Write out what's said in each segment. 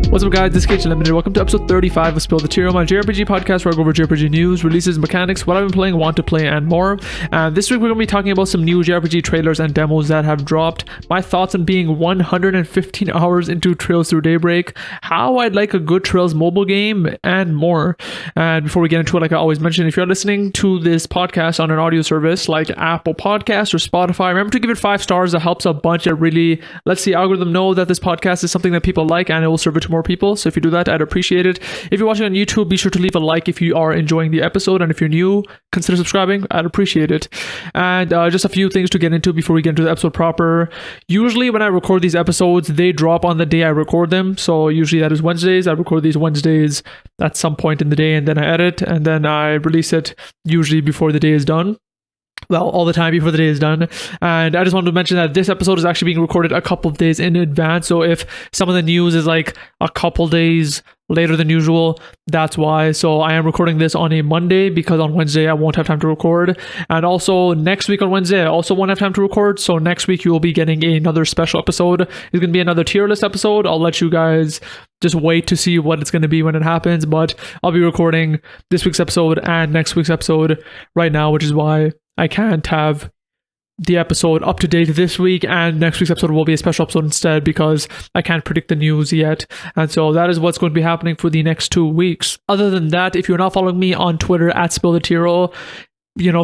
What's up guys, this is JRPG Limited. Welcome to episode 35 of Spill the Tearal, my JRPG podcast where I go over JRPG news, releases, mechanics, what I've been playing, want to play, and more. And this week we're going to be talking about some new JRPG trailers and demos that have dropped, my thoughts on being 115 hours into Trails Through Daybreak, how I'd like a good Trails mobile game, and more. And before we get into it, like I always mention, if you're listening to this podcast on an audio service like Apple Podcasts or Spotify, remember to give it 5 stars. That helps a bunch. It really lets the algorithm know that this podcast is something that people like and it will serve it to more people. So if you do that, I'd appreciate it. If you're watching on YouTube, be sure to leave a like if you are enjoying the episode, and if you're new, consider subscribing. I'd appreciate it. And just a few things to get into before we get into the episode proper. Usually when I record these episodes, they drop on the day I record them. So usually that is Wednesdays. I record these Wednesdays at some point in the day, and then I edit, and then I release it usually before the day is done. Well, all the time before the day is done. And I just wanted to mention that this episode is actually being recorded a couple of days in advance. So if some of the news is like a couple days later than usual, that's why. So I am recording this on a Monday because on Wednesday I won't have time to record. And also next week on Wednesday I also won't have time to record. So next week you will be getting another special episode. It's going to be another tier list episode. I'll let you guys just wait to see what it's going to be when it happens. But I'll be recording this week's episode and next week's episode right now, which is why I can't have the episode up to date this week, and next week's episode will be a special episode instead because I can't predict the news yet. And so that is what's going to be happening for the next 2 weeks. Other than that, if you're not following me on Twitter at Spill the Tearal,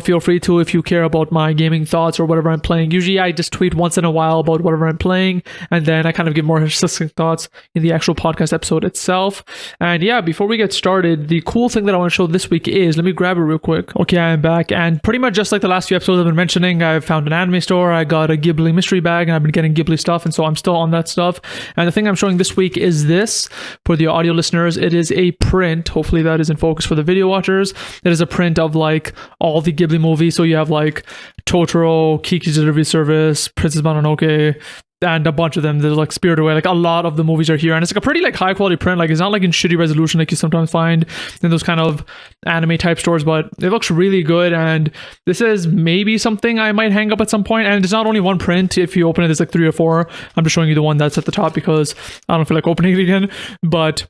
feel free to if you care about my gaming thoughts or whatever I'm playing. Usually I just tweet once in a while about whatever I'm playing, and then I kind of give more succinct thoughts in the actual podcast episode itself. And yeah, before we get started, the cool thing that I want to show this week is, let me grab it real quick. Okay, I am back, and pretty much just like the last few episodes I've been mentioning, I've found an anime store, I got a Ghibli mystery bag, and I've been getting Ghibli stuff, and so I'm still on that stuff. And the thing I'm showing this week is this. For the audio listeners, it is a print. Hopefully that is in focus for the video watchers. It is a print of like all the Ghibli movies. So you have like Totoro, Kiki's Delivery Service, Princess Mononoke, and a bunch of them. There's like Spirited Away. Like a lot of the movies are here, and it's like a pretty like high quality print. Like it's not like in shitty resolution like you sometimes find in those kind of anime type stores, but it looks really good. And this is maybe something I might hang up at some point. And it's not only one print. If you open it, there's like 3 or 4. I'm just showing you the one that's at the top because I don't feel like opening it again. But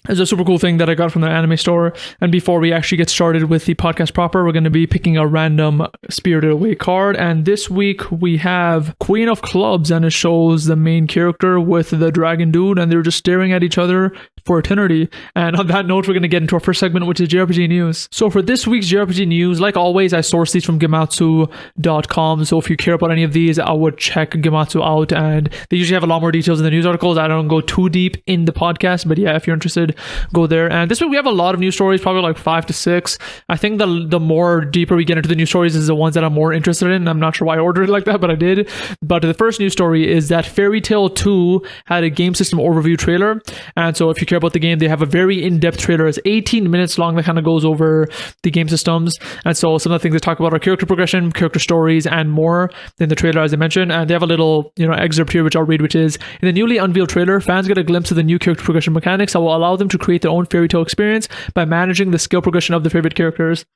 it's a super cool thing that I got from the anime store. And before we actually get started with the podcast proper, we're going to be picking a random Spirited Away card. And this week we have Queen of Clubs, and it shows the main character with the dragon dude, and they're just staring at each other for eternity. And on that note, we're going to get into our first segment, which is JRPG news. So for this week's JRPG news, like always, I source these from Gematsu.com. So if you care about any of these, I would check Gematsu out, and they usually have a lot more details in the news articles. I don't go too deep in the podcast, but yeah, if you're interested, go there. And this week we have a lot of news stories, probably like 5 to 6. I think the more deeper we get into the news stories is the ones that I'm more interested in. I'm not sure why I ordered it like that, but I did. But the first news story is that Fairy Tail 2 had a game system overview trailer. And so if you care about the game, they have a very in-depth trailer. It's 18 minutes long that kind of goes over the game systems. And so some of the things they talk about are character progression, character stories, and more in the trailer, as I mentioned. And they have a little excerpt here, which I'll read, which is, in the newly unveiled trailer, fans get a glimpse of the new character progression mechanics that will allow them to create their own Fairy Tail experience by managing the skill progression of their favorite characters.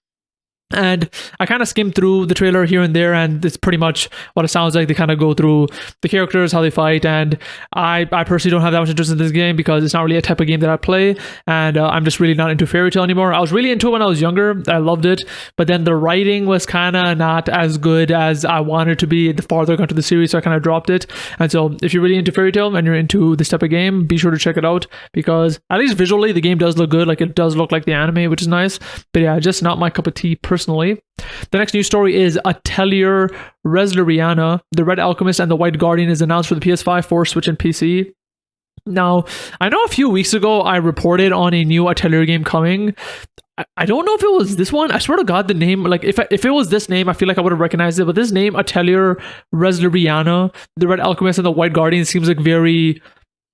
And I kind of skimmed through the trailer here and there, and it's pretty much what it sounds like. They kind of go through the characters, how they fight, and I personally don't have that much interest in this game because it's not really a type of game that I play, and I'm just really not into Fairy Tail anymore. I was really into it when I was younger. I loved it, but then the writing was kind of not as good as I wanted to be the farther I got to the series, so I kind of dropped it. And so if you're really into Fairy Tail and you're into this type of game, be sure to check it out because at least visually the game does look good. Like it does look like the anime, which is nice, but yeah, just not my cup of tea personally. The next news story is Atelier Resleriana, the Red Alchemist and the White Guardian is announced for the PS5, 4, Switch, and PC. Now, I know a few weeks ago I reported on a new Atelier game coming. I don't know if it was this one. I swear to God, the name, like if it was this name, I feel like I would have recognized it. But this name, Atelier Resleriana, the Red Alchemist and the White Guardian, seems like very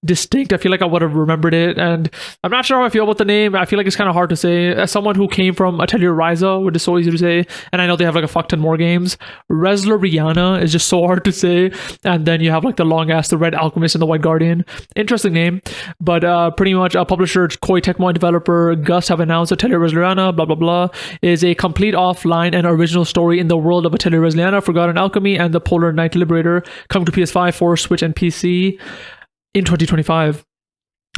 distinct. I feel like I would have remembered it, and I'm not sure how I feel about the name. I feel like it's kind of hard to say. As someone who came from Atelier Ryza, which is so easy to say, and I know they have like a fuck ton more games, Resleriana is just so hard to say, and then you have like the long ass, the Red Alchemist and the White Guardian. Interesting name, but pretty much a publisher, Koei Tecmo, and developer Gus have announced Atelier Resleriana, blah blah blah, is a complete offline and original story in the world of Atelier Resleriana, Forgotten Alchemy, and the Polar Knight Liberator, coming to PS5, 4, Switch, and PC in 2025.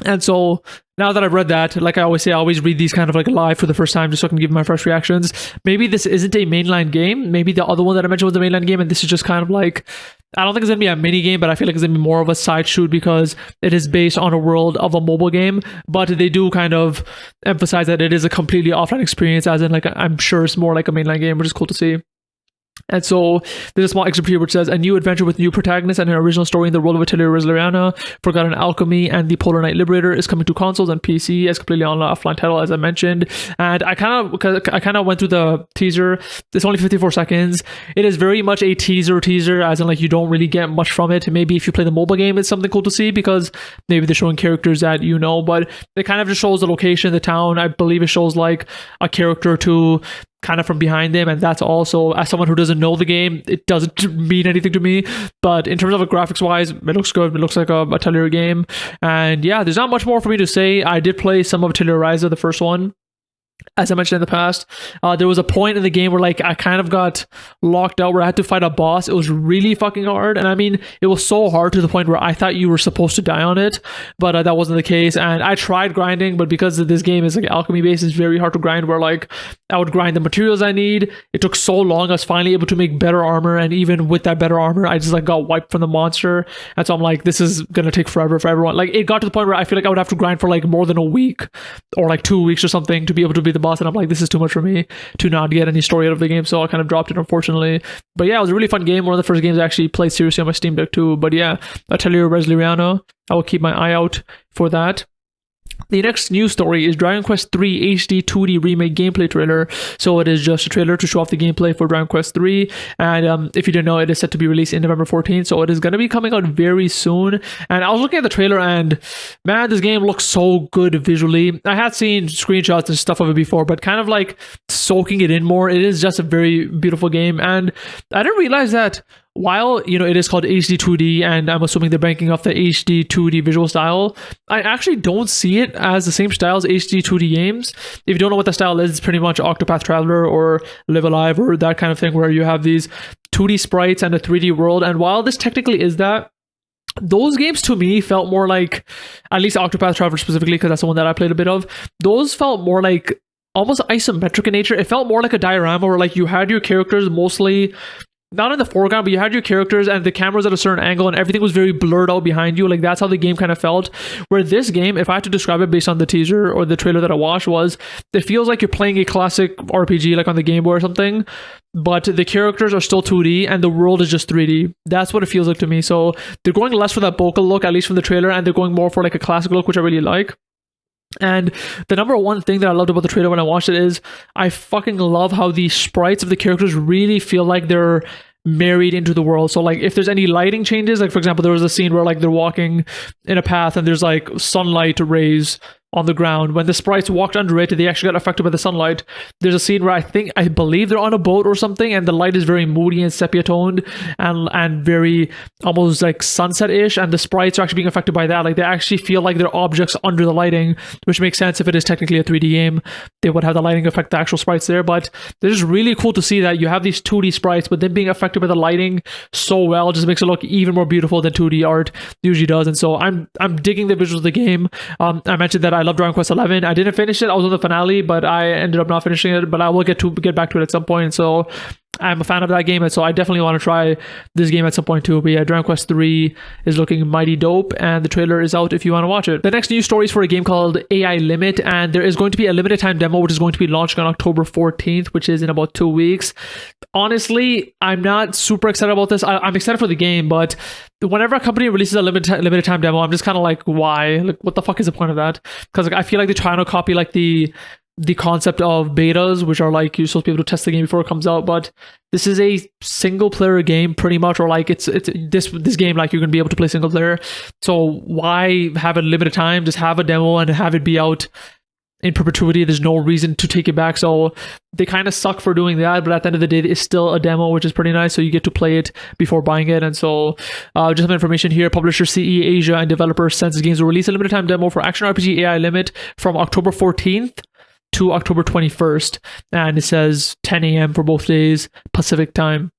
And so now that I've read that, like I always say, I always read these kind of like live for the first time just so I can give my fresh reactions. Maybe this isn't a mainline game. Maybe the other one that I mentioned was a mainline game, and this is just kind of like, I don't think it's going to be a mini game, but I feel like it's going to be more of a side shoot because it is based on a world of a mobile game. But they do kind of emphasize that it is a completely offline experience, as in like, I'm sure it's more like a mainline game, which is cool to see. And so there's a small excerpt here which says, a new adventure with new protagonists and an original story in the world of Atelier Resleriana, Forgotten Alchemy, and the Polar Knight Liberator is coming to consoles and PC as completely offline title, as I mentioned. And I kind of went through the teaser. It's only 54 seconds. It is very much a teaser, as in like you don't really get much from it. Maybe if you play the mobile game, it's something cool to see because maybe they're showing characters that you know, but it kind of just shows the location, the town. I believe it shows like a character or two kind of from behind them, and that's also, as someone who doesn't know the game, it doesn't mean anything to me. But in terms of graphics wise, it looks good. It looks like a Atelier game, and yeah, there's not much more for me to say. I did play some of Atelier Ryza, the first one. As I mentioned in the past, there was a point in the game where like I kind of got locked out where I had to fight a boss. It was really fucking hard, and I mean, it was so hard to the point where I thought you were supposed to die on it, but that wasn't the case. And I tried grinding, but because this game is like alchemy based, it's very hard to grind, where like I would grind the materials I need. It took so long. I was finally able to make better armor, and even with that better armor, I just like got wiped from the monster. And so I'm like, this is gonna take forever for everyone. Like, it got to the point where I feel like I would have to grind for like more than a week or like 2 weeks or something to be able to beat the boss, and I'm like, this is too much for me to not get any story out of the game, so I kind of dropped it, unfortunately. But yeah, it was a really fun game. One of the first games I actually played seriously on my Steam Deck too. But yeah, Atelier Resleriana, I will keep my eye out for that. The next news story is Dragon Quest III HD 2D Remake gameplay trailer. So it is just a trailer to show off the gameplay for Dragon Quest III. And if you didn't know, it is set to be released in November 14th. So it is going to be coming out very soon. And I was looking at the trailer and man, this game looks so good visually. I had seen screenshots and stuff of it before, but kind of like soaking it in more. It is just a very beautiful game. And I didn't realize that while, you know, it is called HD 2D, and I'm assuming they're banking off the HD 2D visual style, I actually don't see it as the same style as HD 2D games. If you don't know what the style is, it's pretty much Octopath Traveler or Live Alive or that kind of thing, where you have these 2D sprites and a 3D world. And while this technically is that, those games to me felt more like, at least Octopath Traveler specifically, because that's the one that I played a bit of, those felt more like almost isometric in nature. It felt more like a diorama where like you had your characters mostly not in the foreground, but you had your characters and the cameras at a certain angle and everything was very blurred out behind you. Like, that's how the game kind of felt. Where this game, if I had to describe it based on the teaser or the trailer that I watched, was it feels like you're playing a classic RPG like on the Game Boy or something, but the characters are still 2D and the world is just 3D. That's what it feels like to me. So they're going less for that bokeh look, at least from the trailer, and they're going more for like a classic look, which I really like. And the number one thing that I loved about the trailer when I watched it is I fucking love how the sprites of the characters really feel like they're married into the world. So like if there's any lighting changes, like for example, there was a scene where like they're walking in a path and there's like sunlight rays on the ground. When the sprites walked under it, they actually got affected by the sunlight. There's a scene where I believe they're on a boat or something, and the light is very moody and sepia toned and very almost like sunset-ish, and the sprites are actually being affected by that. Like, they actually feel like they're objects under the lighting, which makes sense. If it is technically a 3D game, they would have the lighting affect the actual sprites there. But it's just really cool to see that you have these 2D sprites, but then being affected by the lighting so well just makes it look even more beautiful than 2D art usually does. And so I'm digging the visuals of the game. I mentioned that I love Dragon Quest 11. I didn't finish it. I was on the finale, but I ended up not finishing it. But I will get back to it at some point. So I'm a fan of that game, and so I definitely want to try this game at some point too. But yeah, Dragon Quest 3 is looking mighty dope, and the trailer is out if you want to watch it. The next news story is for a game called AI Limit, and there is going to be a limited time demo which is going to be launched on October 14th, which is in about 2 weeks. Honestly, I'm not super excited about this. I'm excited for the game, but whenever a company releases a limited time demo, I'm just kind of like, why? Like, what the fuck is the point of that? Because like, I feel like they're trying to copy like the the concept of betas, which are like you're supposed to be able to test the game before it comes out, but this is a single player game pretty much, or like it's this game, like you're gonna be able to play single player. So why have a limited time? Just have a demo and have it be out in perpetuity. There's no reason to take it back. So they kind of suck for doing that, but at the end of the day, it's still a demo, which is pretty nice. So you get to play it before buying it. And so just some information here. Publisher CE Asia and developer Sense Games will release a limited time demo for Action RPG AI Limit from October 14th to October 21st. And it says 10 a.m. for both days, Pacific time.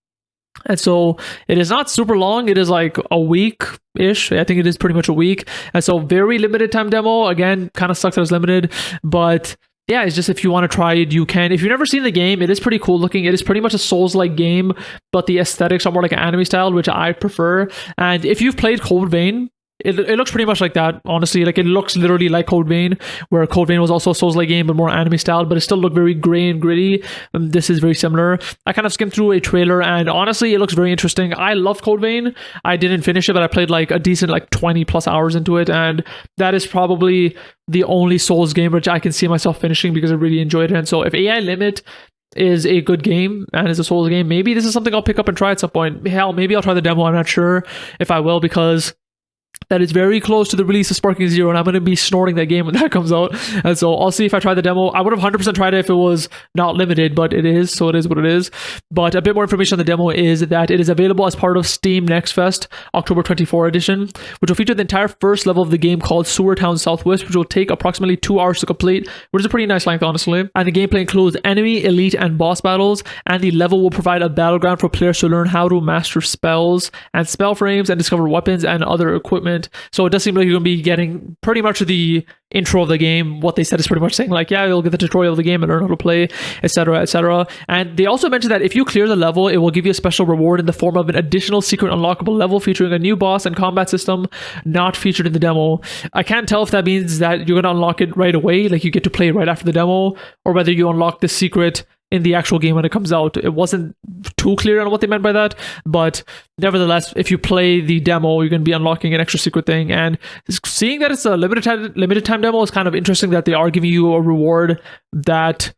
And so it is not super long. It is like a week-ish. I think it is pretty much a week. And so very limited time demo. Again, kind of sucks that it's limited. But yeah, it's just if you want to try it, you can. If you've never seen the game, it is pretty cool looking. It is pretty much a Souls-like game, but the aesthetics are more like an anime style, which I prefer. And if you've played Code Vein, it looks pretty much like that, honestly. Like, it looks literally like Code Vein, where Code Vein was also a Souls-like game, but more anime style, but it still looked very gray and gritty. This is very similar. I kind of skimmed through a trailer, and honestly, it looks very interesting. I love Code Vein. I didn't finish it, but I played like a decent 20 plus hours into it, and that is probably the only Souls game which I can see myself finishing because I really enjoyed it. And so if AI Limit is a good game and is a Souls game, maybe this is something I'll pick up and try at some point. Hell, maybe I'll try the demo. I'm not sure if I will, because that is very close to the release of Sparking Zero, and I'm going to be snorting that game when that comes out. And so I'll see if I try the demo. I would have 100% tried it if it was not limited, but it is, so it is what it is. But a bit more information on the demo is that it is available as part of Steam Next Fest October 24 edition, which will feature the entire first level of the game called Sewer Town Southwest, which will take approximately 2 hours to complete, which is a pretty nice length, honestly. And the gameplay includes enemy, elite, and boss battles, and the level will provide a battleground for players to learn how to master spells and spell frames and discover weapons and other equipment. So it does seem like you're going to be getting pretty much the intro of the game. What they said is pretty much saying like, yeah, you'll get the tutorial of the game and learn how to play, etc., etc. And they also mentioned that if you clear the level, it will give you a special reward in the form of an additional secret unlockable level featuring a new boss and combat system not featured in the demo. I can't tell if that means that you're going to unlock it right away, like you get to play it right after the demo, or whether you unlock the secret in the actual game when it comes out. It wasn't too clear on what they meant by that, but nevertheless, if you play the demo, you're going to be unlocking an extra secret thing. And seeing that it's a limited time demo is kind of interesting, that they are giving you a reward that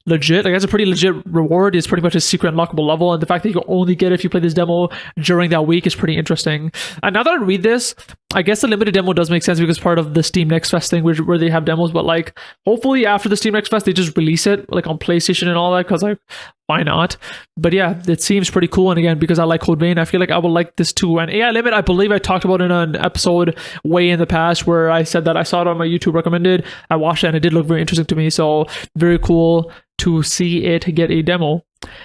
legit, like that's a pretty legit reward. It's pretty much a secret unlockable level, and the fact that you can only get it if you play this demo during that week is pretty interesting. And now that I read this, I guess the limited demo does make sense because part of the Steam Next Fest thing where they have demos, but like hopefully after the Steam Next Fest they just release it like on PlayStation and all that, because like why not? But yeah, it seems pretty cool. And again, because I like Code Vein, I feel like I would like this too. And AI Limit, I believe I talked about in an episode way in the past where I said that I saw it on my YouTube recommended. I watched it and it did look very interesting to me. So very cool to see it get a demo.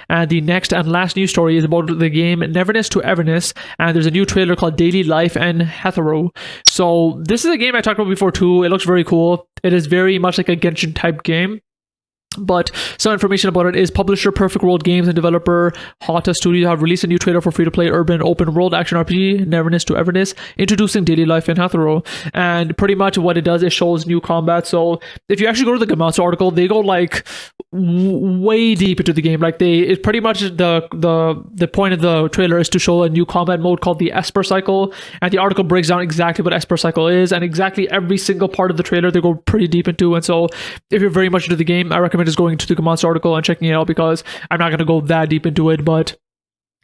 And the next and last news story is about the game Neverness to Everness, and there's a new trailer called Daily Life and Hetero. So this is a game I talked about before too. It looks very cool. It is very much like a Genshin type game. But some information about it is publisher Perfect World Games and developer Hata Studio have released a new trailer for free-to-play urban open world action RPG Neverness to Everness, introducing Daily Life in Hatharo. And pretty much what it does is shows new combat. So if you actually go to the Gamatsu article, they go like way deep into the game. Like it's pretty much the point of the trailer is to show a new combat mode called the Esper Cycle, and the article breaks down exactly what Esper Cycle is, and exactly every single part of the trailer they go pretty deep into. And so if you're very much into the game, I recommend just going to the Gamatsu article and checking it out, because I'm not going to go that deep into it, but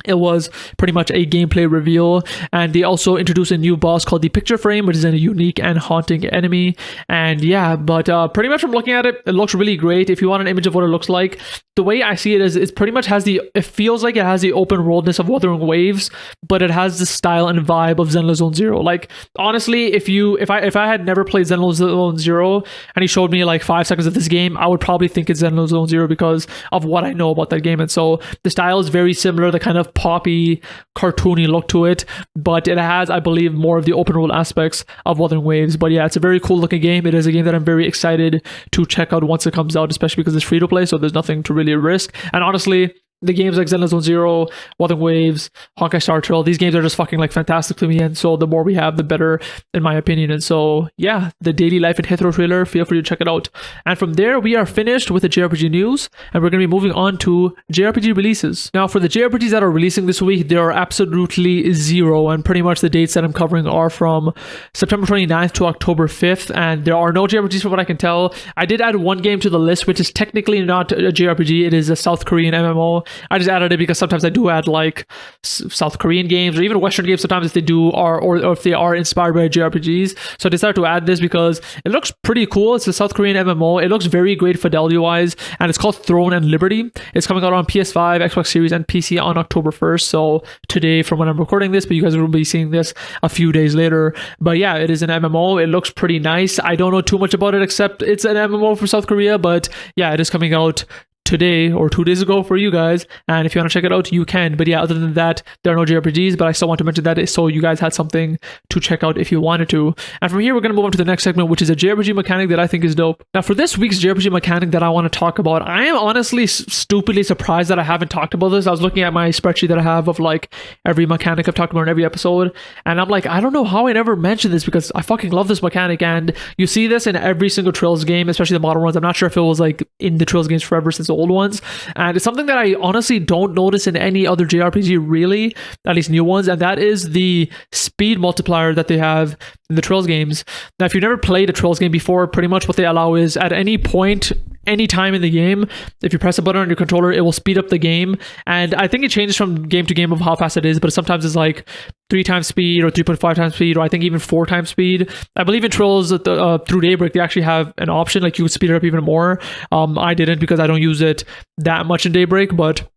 it was pretty much a gameplay reveal. And they also introduced a new boss called the Picture Frame, which is a unique and haunting enemy. And yeah, but pretty much from looking at it, it looks really great. If you want an image of what it looks like, the way I see it is it pretty much has it feels like it has the open worldness of Wuthering Waves, but it has the style and vibe of Zenless Zone Zero. Like honestly, if I had never played Zenless Zone Zero and he showed me like 5 seconds of this game, I would probably think it's Zenless Zone Zero because of what I know about that game. And so the style is very similar, the kind of poppy, cartoony look to it, but it has, I believe, more of the open world aspects of Wuthering Waves. But yeah, it's a very cool looking game. It is a game that I'm very excited to check out once it comes out, especially because it's free to play, so there's nothing to really risk. And honestly, the games like Zenless Zone Zero, Wuthering Waves, Honkai Star Trail, these games are just fucking like fantastic to me, and so the more we have, the better, in my opinion. And so yeah, the Daily Life in Hithro trailer, feel free to check it out. And from there, we are finished with the JRPG news, and we're going to be moving on to JRPG releases. Now, for the JRPGs that are releasing this week, there are absolutely zero, and pretty much the dates that I'm covering are from September 29th to October 5th, and there are no JRPGs from what I can tell. I did add one game to the list, which is technically not a JRPG. It is a South Korean MMO. I just added it because sometimes I do add like South Korean games or even Western games sometimes if they do are or if they are inspired by JRPGs. So I decided to add this because it looks pretty cool. It's a South Korean MMO. It looks very great fidelity wise, and it's called Throne and Liberty. It's coming out on PS5, Xbox Series, and PC on October 1st. So today from when I'm recording this, but you guys will be seeing this a few days later. But yeah, it is an MMO. It looks pretty nice. I don't know too much about it except it's an MMO for South Korea, but yeah, it is coming out today or 2 days ago for you guys, and if you want to check it out, you can. But yeah, other than that, there are no JRPGs, but I still want to mention that so you guys had something to check out if you wanted to. And from here, we're going to move on to the next segment, which is a JRPG mechanic that I think is dope. Now, for this week's JRPG mechanic that I want to talk about, I am honestly stupidly surprised that I haven't talked about this. I was looking at my spreadsheet that I have of like every mechanic I've talked about in every episode, and I'm like, I don't know how I never mentioned this because I fucking love this mechanic, and you see this in every single Trails game, especially the modern ones. I'm not sure if it was like in the Trails games forever since the old ones, and it's something that I honestly don't notice in any other JRPG really, at least new ones, and that is the speed multiplier that they have in the Trails games. Now, if you've never played a Trails game before, pretty much what they allow is at any point, any time in the game, if you press a button on your controller, it will speed up the game. And I think it changes from game to game of how fast it is, but sometimes it's like 3 times speed or 3.5 times speed, or I think even 4 times speed. I believe in Trails Through Daybreak, they actually have an option, like you could speed it up even more. I didn't because I don't use it that much in Daybreak, but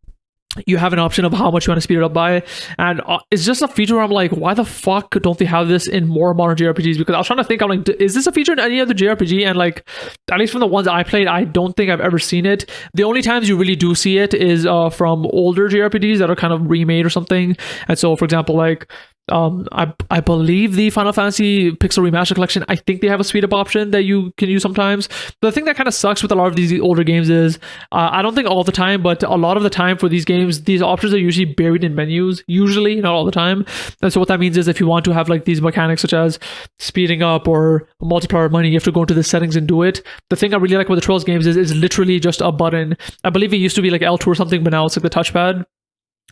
you have an option of how much you want to speed it up by, and it's just a feature where I'm like, why the fuck don't they have this in more modern JRPGs? Because I was trying to think, I'm like, is this a feature in any other JRPG? And like, at least from the ones I played, I don't think I've ever seen it. The only times you really do see it is from older JRPGs that are kind of remade or something. And so, for example, like I believe the Final Fantasy Pixel Remaster Collection, I think they have a speed up option that you can use sometimes. But the thing that kind of sucks with a lot of these older games is, I don't think all the time, but a lot of the time for these games, these options are usually buried in menus, usually, not all the time. And so what that means is if you want to have like these mechanics such as speeding up or multiplier money, you have to go into the settings and do it. The thing I really like about the Trails games is literally just a button. I believe it used to be like L2 or something, but now it's like the touchpad.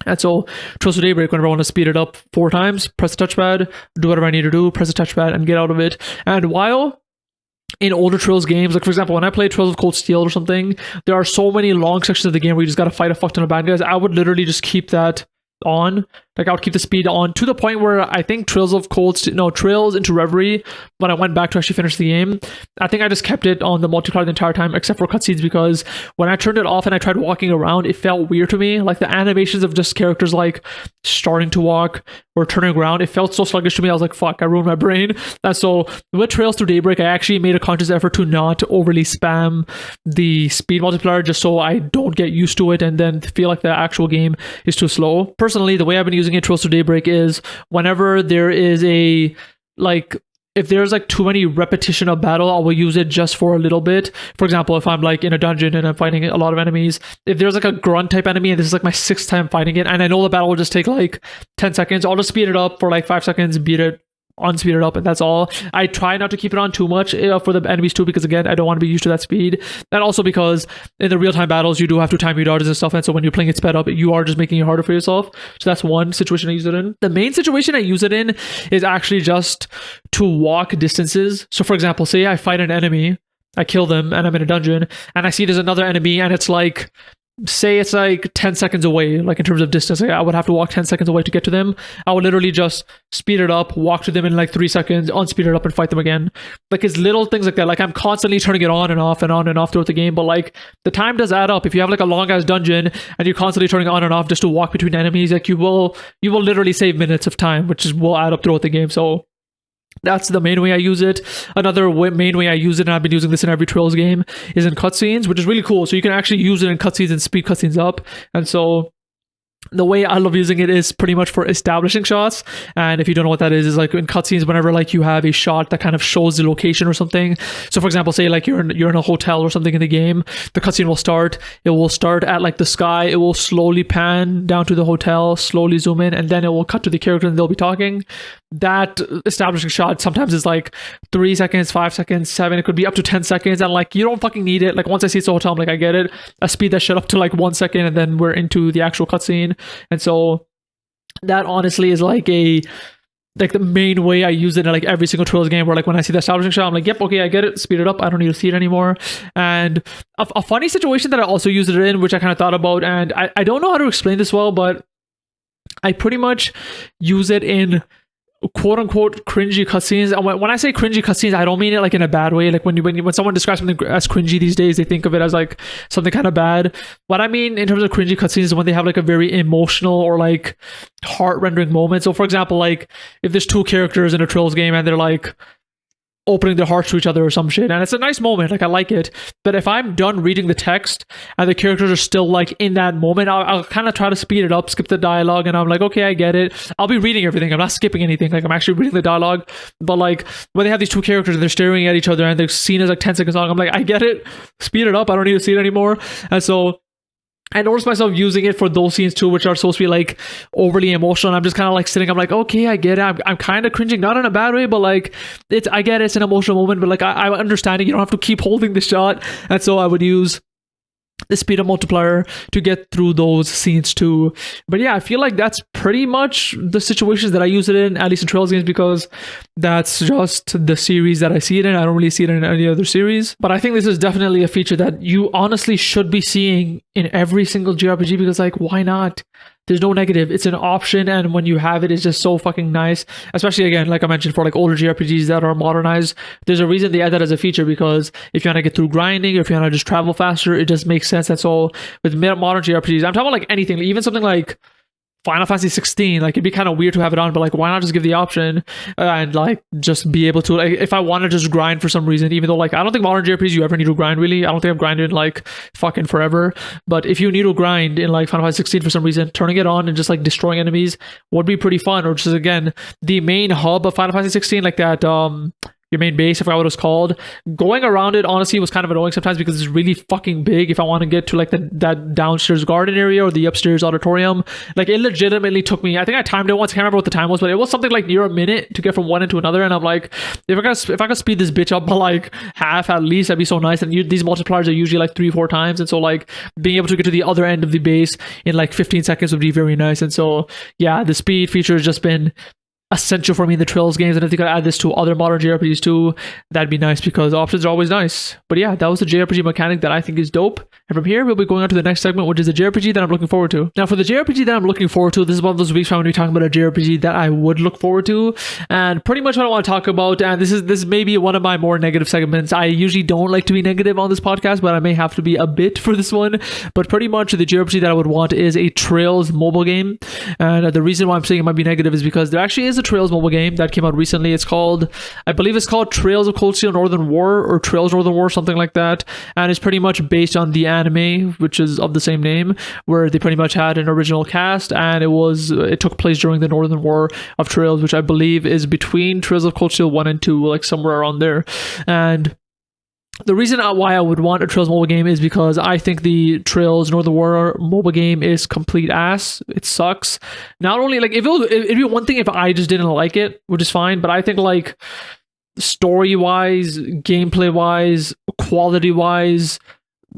And so, Trails Through Daybreak, whenever I want to speed it up 4 times, press the touchpad, do whatever I need to do, press the touchpad, and get out of it. And while in older Trails games, like for example, when I play Trails of Cold Steel or something, there are so many long sections of the game where you just gotta fight a fuck ton of bad guys. I would literally just keep that on. Like I would keep the speed on to the point where I think Trails into Reverie, when I went back to actually finish the game, I think I just kept it on the multiplier the entire time except for cutscenes, because when I turned it off and I tried walking around, it felt weird to me. Like the animations of just characters like starting to walk or turning around, it felt so sluggish to me. I was like, fuck, I ruined my brain. And so with Trails Through Daybreak, I actually made a conscious effort to not overly spam the speed multiplier just so I don't get used to it and then feel like the actual game is too slow. Personally, the way I've been using it, Trails Through Daybreak, is whenever there is if there's like too many repetition of battle, I will use it just for a little bit. For example, if I'm like in a dungeon and I'm fighting a lot of enemies, if there's like a grunt type enemy and this is like my 6th time fighting it, and I know the battle will just take like 10 seconds, I'll just speed it up for like 5 seconds, beat it, unspeed it up, and that's all. I try not to keep it on too much for the enemies too, because again, I don't want to be used to that speed, and also because in the real-time battles you do have to time your dodges and stuff, and so when you're playing it sped up, you are just making it harder for yourself. So that's one situation I use it in. The main situation I use it in is actually just to walk distances. So for example, say I fight an enemy, I kill them, and I'm in a dungeon, and I see there's another enemy, and it's like, say it's like 10 seconds away, like in terms of distance, like I would have to walk 10 seconds away to get to them. I would literally just speed it up, walk to them in like 3 seconds, unspeed it up, and fight them again. Like it's little things like that. Like I'm constantly turning it on and off and on and off throughout the game, but like the time does add up. If you have like a long ass dungeon and you're constantly turning it on and off just to walk between enemies, like you will literally save minutes of time, which will add up throughout the game. So that's the main way I use it. Another main way I use it, and I've been using this in every Trails game, is in cutscenes, which is really cool. So you can actually use it in cutscenes and speed cutscenes up. And so the way I love using it is pretty much for establishing shots. And if you don't know what that is like in cutscenes, whenever like you have a shot that kind of shows the location or something. So for example, say like you're in a hotel or something in the game, the cutscene will start. It will start at like the sky. It will slowly pan down to the hotel, slowly zoom in, and then it will cut to the character and they'll be talking. That establishing shot sometimes is like 3 seconds, 5 seconds, 7. It could be up to 10 seconds. And like, you don't fucking need it. Like once I see it's a hotel, I'm like, I get it. I speed that shit up to like 1 second and then we're into the actual cutscene. And so that honestly is like the main way I use it in like every single Trails game, where like when I see the establishing shot, I'm like, yep, okay, I get it, speed it up, I don't need to see it anymore. And a funny situation that I also used it in, which I kind of thought about, and I don't know how to explain this well, but I pretty much use it in quote unquote cringy cutscenes. And when I say cringy cutscenes, I don't mean it like in a bad way. Like when someone describes something as cringy these days, they think of it as like something kind of bad. What I mean in terms of cringy cutscenes is when they have like a very emotional or like heart-rendering moment. So for example, like if there's two characters in a Trails game and they're like opening their hearts to each other or some shit, and it's a nice moment, like I like it. But if I'm done reading the text and the characters are still like in that moment, I'll kind of try to speed it up, skip the dialogue, and I'm like, okay, I get it. I'll be reading everything, I'm not skipping anything, like I'm actually reading the dialogue. But like when they have these two characters and they're staring at each other and the scene is like 10 seconds long, I'm like, I get it, speed it up, I don't need to see it anymore. And so I noticed myself using it for those scenes too, which are supposed to be like overly emotional. And I'm just kind of like sitting, I'm like, okay, I get it. I'm kind of cringing, not in a bad way, but like I get it, it's an emotional moment, but like I'm understanding you don't have to keep holding the shot. And so I would use the speed up multiplier to get through those scenes too. But yeah, I feel like that's pretty much the situations that I use it in, at least in Trails games, because that's just the series that I see it in. I don't really see it in any other series. But I think this is definitely a feature that you honestly should be seeing in every single JRPG, because like, why not? There's no negative. It's an option, and when you have it, it's just so fucking nice. Especially again, like I mentioned, for like older JRPGs that are modernized, there's a reason they add that as a feature, because if you want to get through grinding, or if you want to just travel faster, it just makes sense. That's all. With modern JRPGs, I'm talking about like anything, even something like Final Fantasy 16, like it'd be kind of weird to have it on, but like why not just give the option and like just be able to, like, if I want to just grind for some reason, even though like I don't think modern JRPGs you ever need to grind really. I don't think I've grinded in like fucking forever. But if you need to grind in like Final Fantasy 16 for some reason, turning it on and just like destroying enemies would be pretty fun. Or just again, the main hub of Final Fantasy 16, like that your main base, I forgot what it was called. Going around it honestly was kind of annoying sometimes because it's really fucking big. If I want to get to like that downstairs garden area or the upstairs auditorium, like it legitimately took me, I think I timed it once, I can't remember what the time was, but it was something like near a minute to get from one end to another. And I'm like, if I could speed this bitch up by like half at least, that'd be so nice. And these multipliers are usually like 3-4 times, and so like being able to get to the other end of the base in like 15 seconds would be very nice. And so yeah, the speed feature has just been essential for me in the Trails games, and if they could add this to other modern JRPGs too, that'd be nice, because options are always nice. But yeah, that was the JRPG mechanic that I think is dope. And from here, we'll be going on to the next segment, which is the JRPG that I'm looking forward to. Now, for the JRPG that I'm looking forward to, this is one of those weeks where I'm going to be talking about a JRPG that I would look forward to, and pretty much what I want to talk about. And this may be one of my more negative segments. I usually don't like to be negative on this podcast, but I may have to be a bit for this one. But pretty much the JRPG that I would want is a Trails mobile game. And the reason why I'm saying it might be negative is because there actually is a Trails mobile game that came out recently. It's called, I believe it's called Trails of Cold Steel Northern War, or Trails Northern War, something like that. And it's pretty much based on the anime, which is of the same name, where they pretty much had an original cast, and it took place during the Northern War of Trails, which I believe is between Trails of Cold Steel 1 and 2, like somewhere around there. And the reason why I would want a Trails mobile game is because I think the Trails Northern War mobile game is complete ass. It sucks. Not only like, it'd be one thing if I just didn't like it, which is fine, but I think like story-wise, gameplay-wise, quality-wise,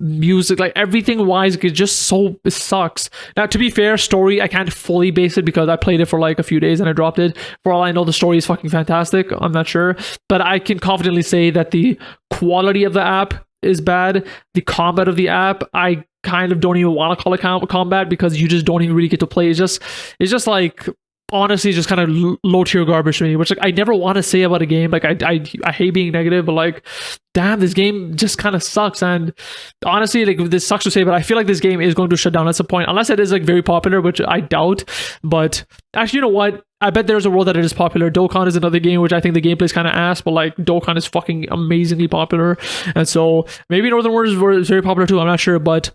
music, like everything wise, it sucks. Now, to be fair, story, I can't fully base it because I played it for like a few days and I dropped it. For all I know, the story is fucking fantastic. I'm not sure, but I can confidently say that the quality of the app is bad. The combat of the app, I kind of don't even want to call it combat, because you just don't even really get to play. It's just like, honestly, just kind of low tier garbage to me, which like I never want to say about a game. Like I hate being negative, but like, damn, this game just kind of sucks. And honestly, like, this sucks to say, but I feel like this game is going to shut down at some point, unless it is like very popular, which I doubt. But actually, you know what? I bet there's a world that it is popular. Dokkan is another game which I think the gameplay is kind of ass, but like Dokkan is fucking amazingly popular. And so maybe Northern War is very popular too. I'm not sure, but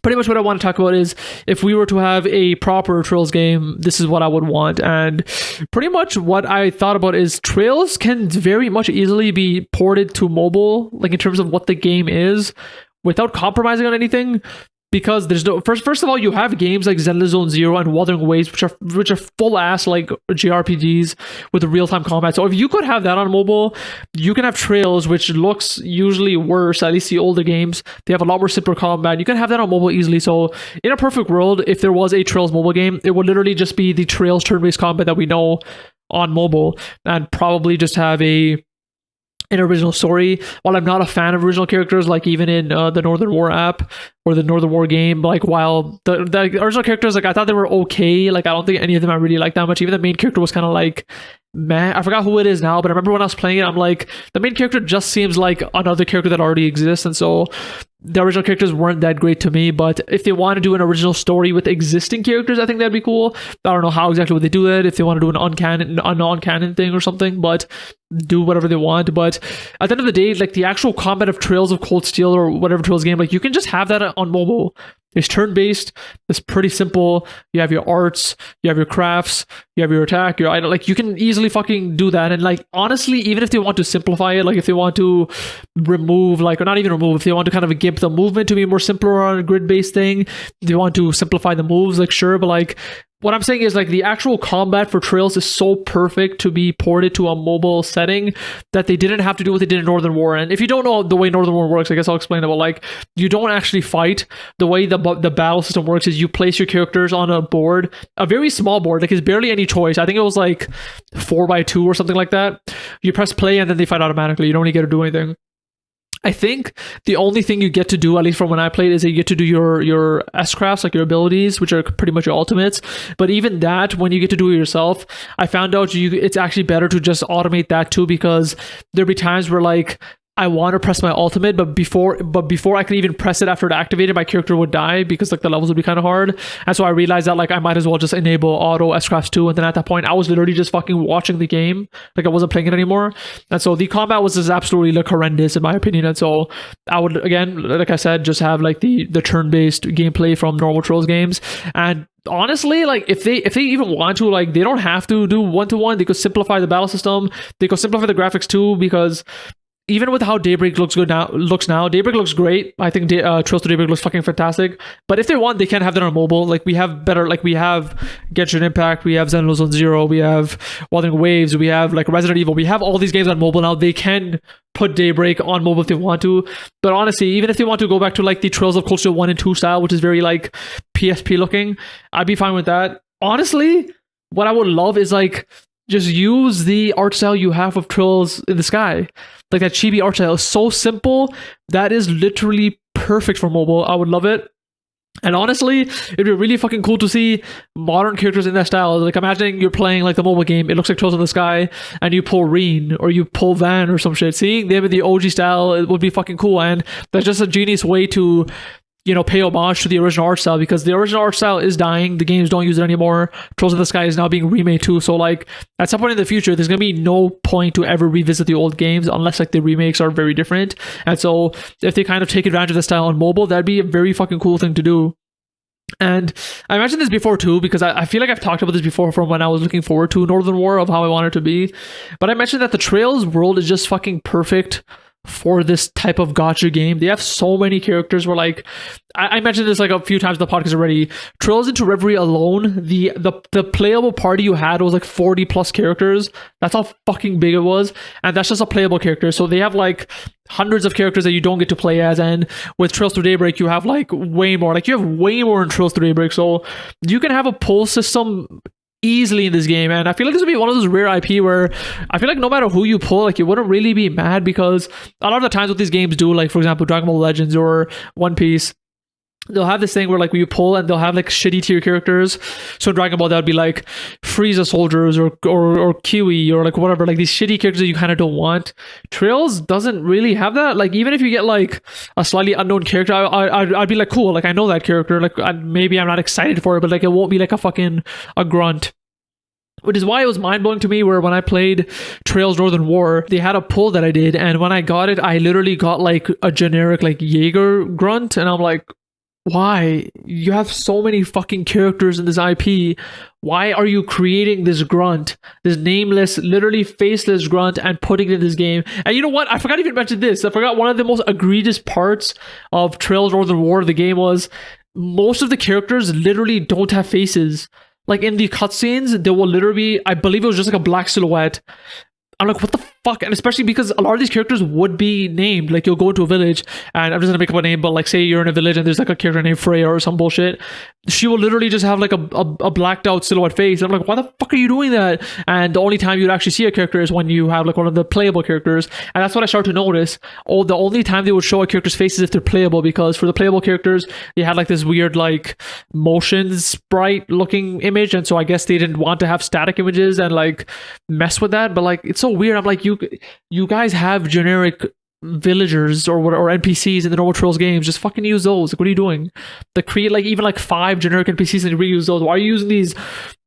pretty much what I want to talk about is if we were to have a proper Trails game, this is what I would want. And pretty much what I thought about is Trails can very much easily be ported to mobile, like in terms of what the game is, without compromising on anything. Because there's no first of all, you have games like Zenless Zone Zero and Wuthering Waves, which are full ass like JRPGs with real time combat. So if you could have that on mobile, you can have Trails, which looks usually worse. At least the older games, they have a lot more simpler combat. You can have that on mobile easily. So in a perfect world, if there was a Trails mobile game, it would literally just be the Trails turn-based combat that we know on mobile, and probably just have an original story. While I'm not a fan of original characters, like even in the Northern War app or the Northern War game, like while the original characters, like I thought they were okay. Like I don't think any of them I really liked that much. Even the main character was kind of like, meh. I forgot who it is now, but I remember when I was playing it, I'm like, the main character just seems like another character that already exists, and so the original characters weren't that great to me. But if they want to do an original story with existing characters, I think that'd be cool. I don't know how exactly would they do it, if they want to do a non-canon thing or something, but do whatever they want. But at the end of the day, like the actual combat of Trails of Cold Steel or whatever Trails game, like you can just have that on mobile. It's turn-based. It's pretty simple. You have your arts, you have your crafts, you have your attack, your item. Like you can easily fucking do that. And like honestly, even if they want to simplify it, like if they want to remove, like, or not even remove, if they want to kind of gimp the movement to be more simpler on a grid-based thing, they want to simplify the moves, like sure, but like what I'm saying is like the actual combat for Trails is so perfect to be ported to a mobile setting that they didn't have to do what they did in Northern War. And if you don't know the way Northern War works, I guess I'll explain it. But like you don't actually fight. The way the battle system works is you place your characters on a board, a very small board, like it's barely any choice. I think it was like 4x2 or something like that. You press play and then they fight automatically. You don't really get to do anything. I think the only thing you get to do, at least from when I played, is that you get to do your S-crafts, like your abilities, which are pretty much your ultimates. But even that, when you get to do it yourself, I found out it's actually better to just automate that too, because there'll be times where like I want to press my ultimate, but before I can even press it after it activated, my character would die because like the levels would be kind of hard. And so I realized that like I might as well just enable auto S-crafts too. And then at that point, I was literally just fucking watching the game, like I wasn't playing it anymore. And so the combat was just absolutely like horrendous in my opinion. And so I would, again, like I said, just have like the turn-based gameplay from normal Trails games. And honestly, like if they even want to, like they don't have to do one-to-one. They could simplify the battle system. They could simplify the graphics too, because even with how Daybreak looks now, Daybreak looks great. I think Trails Through Daybreak looks fucking fantastic. But if they want, they can have that on mobile. Like we have Genshin Impact, we have Zenless Zone Zero, we have Wuthering Waves, we have like Resident Evil. We have all these games on mobile now. They can put Daybreak on mobile if they want to. But honestly, even if they want to go back to like the Trails of Cold Steel 1 and 2 style, which is very like PSP looking, I'd be fine with that. Honestly, what I would love is like just use the art style you have of Trails in the Sky. Like that chibi art style is so simple. That is literally perfect for mobile. I would love it. And honestly, it'd be really fucking cool to see modern characters in that style. Like imagining you're playing like the mobile game, it looks like Trails in the Sky, and you pull Reen or you pull Van or some shit. Seeing them in the OG style, it would be fucking cool. And that's just a genius way to, you know, pay homage to the original art style, because the original art style is dying. The games don't use it anymore. Trails in the Sky is now being remade too. So like at some point in the future, there's gonna be no point to ever revisit the old games unless like the remakes are very different. And so if they kind of take advantage of the style on mobile, that'd be a very fucking cool thing to do. And I mentioned this before too, because I feel like I've talked about this before from when I was looking forward to Northern War, of how I want it to be. But I mentioned that the Trails world is just fucking perfect for this type of gacha game. They have so many characters where like I mentioned this like a few times in the podcast already. Trails into Reverie alone, the playable party you had was like 40 plus characters. That's how fucking big it was, and that's just a playable character. So they have like hundreds of characters that you don't get to play as, and with Trails Through Daybreak you have like way more. Like you have way more in Trails Through Daybreak, so you can have a pull system easily in this game. And I feel like this would be one of those rare IP where I feel like no matter who you pull, like you wouldn't really be mad, because a lot of the times what these games do, like for example Dragon Ball Legends or One Piece, they'll have this thing where like when you pull and they'll have like shitty tier characters. So in Dragon Ball that would be like Frieza soldiers or Kiwi or like whatever, like these shitty characters that you kind of don't want. Trails doesn't really have that. Like even if you get like a slightly unknown character, I'd be like cool, like I know that character, like maybe I'm not excited for it, but like it won't be like a grunt. Which is why it was mind-blowing to me where when I played Trails Northern War, they had a pull that I did, and when I got it, I literally got like a generic like Jaeger grunt, and I'm like, Why? You have so many fucking characters in this IP. Why are you creating this grunt, this nameless, literally faceless grunt, and putting it in this game? And you know what? I forgot to even mention this. I forgot one of the most egregious parts of Trails Northern War, the game, was most of the characters literally don't have faces. Like in the cutscenes, there will literally be, I believe it was just like a black silhouette. I'm like, what the fuck? And especially because a lot of these characters would be named. Like, you'll go to a village, and I'm just gonna make up a name, but like, say you're in a village and there's like a character named Freya or some bullshit. She will literally just have like a blacked out silhouette face. And I'm like, why the fuck are you doing that? And the only time you'd actually see a character is when you have like one of the playable characters. And that's what I started to notice. Oh, the only time they would show a character's face is if they're playable, because for the playable characters, they had like this weird like motion sprite looking image. And so I guess they didn't want to have static images and like mess with that. But like, it's so weird. I'm like, you guys have generic villagers or NPCs in the normal Trails games. Just fucking use those. Like, what are you doing? To create like even like 5 generic NPCs and reuse those. Why are you using these